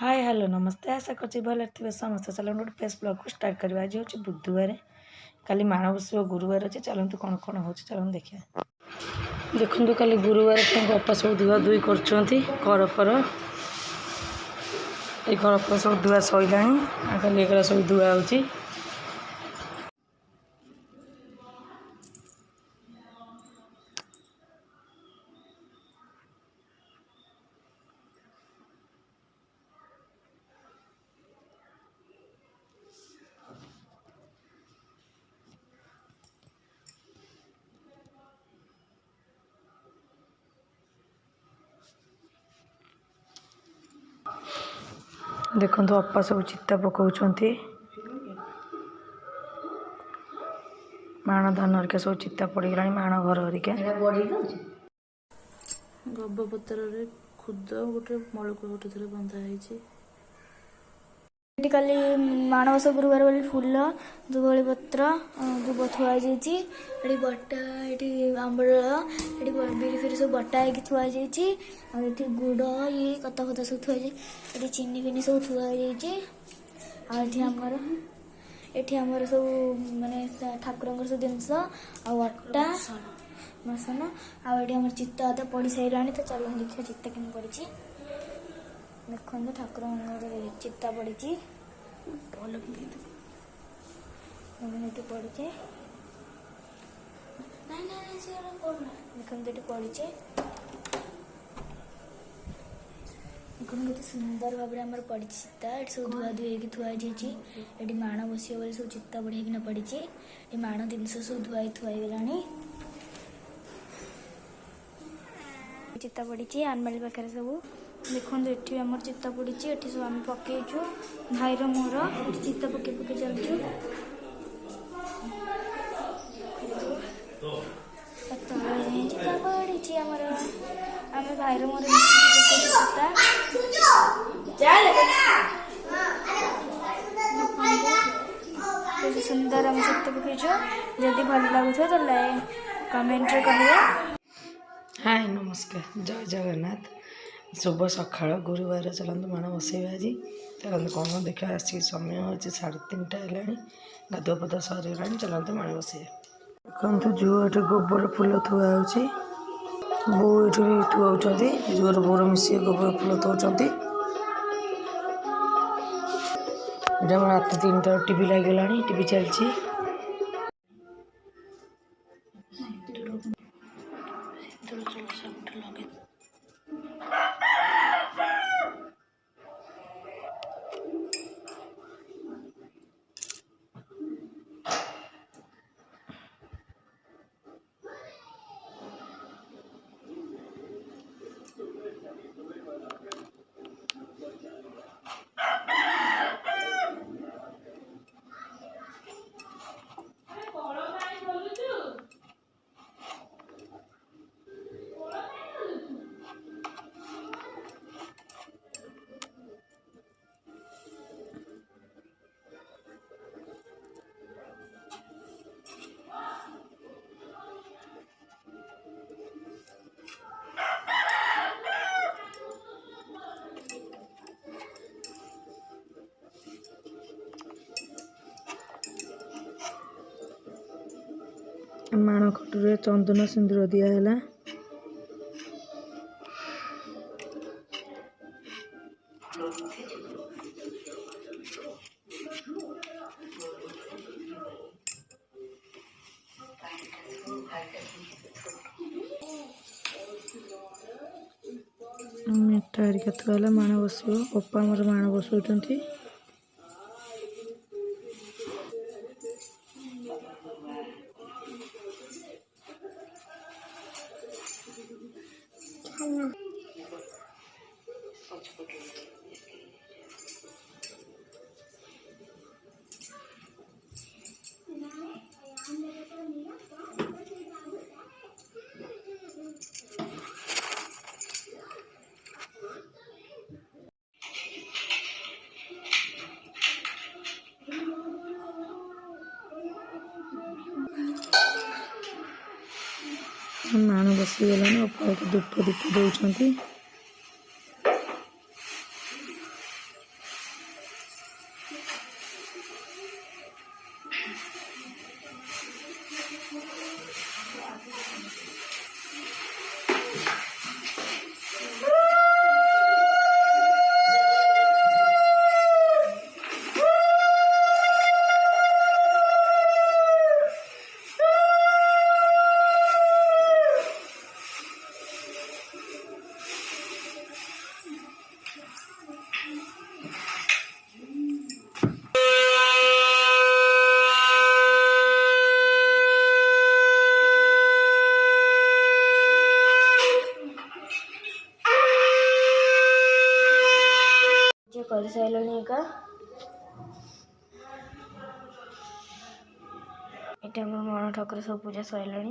Hi hello नमस्ते आशा कर भले थे समस्त चलो गोटे फेस ब्लॉग को स्टार्ट करवा आज हूँ बुधवार काली माण बस गुरुवार अच्छे चलते कौन कौन हो चलते देखिए देखु काली गुरुवार बापा सब धुआ धुई कर घर फर ये घर फर सब धुआ सैला खाली एक सब धुआ हो। देखो अपा सब चिता पकाउछंती माण धान हरिका सब चिता पड़गला माण घर हरिका गबपत्र खुद गोटे मलक गोटे थोड़े बंधा है काली माणवस गुरुवार बोली फूल दुबली पत्र दुब थुआ जाइए बटा ये आंबल ये बिरी फिरी सब बटा हो थुआ जाइए गुड़ ये कता फता सब थुआ जाए चीनी फिनी सब थुआ जामर ये सब माने ठाकुर सब जिनस आटा मसन आम चित्त अदा पड़ सारा तो चलो देखिए चित्त कि पड़ी देखो ठाकुर चित्ता पड़ी पड़ी देखो पड़ी देखो सुंदर भाव में पड़ी चित्ता ये सब धुआ धुई थुआ ये माण बस सब चित्ता बढ़िया पड़ी ये माण जिनस सब धुआ थुआगला चित्ता पड़ी आनमाली पाखे सब देखो ये आम चित्ता पड़ी ये सब आम पकईचु भाईर मोर चित्ता पके पके चलचु चित्ता पड़ी आमर आम भाईर मोर चित्ता सुंदर आम चित्ता पकईचु जदि भल लगुथ तो कमेंट कहे। हाय नमस्कार जय जगन्नाथ शुभ सका गुरुवार चलते माण बसैबा आज चलते कौन देखा आसिक समय हो 3:30 है गाधुआ पदा सरीगला चलते माण बसैबा देखते जुओ ये गोबर फूल थुआ बो ये भी थुआ जुआर बोर मिसी गोबर फूल थोड़ी रात 3टा टीवी लगे टीवी चलती माण खटुरे चंदन सिंदूर दिहला मेटा हरिका थुआला माण बस अपा मोर माण बसौं माण बसीगलानी अपा धूप दीप दौरान कर सारे एका ये मण ठाकुर सब पूजा सरला।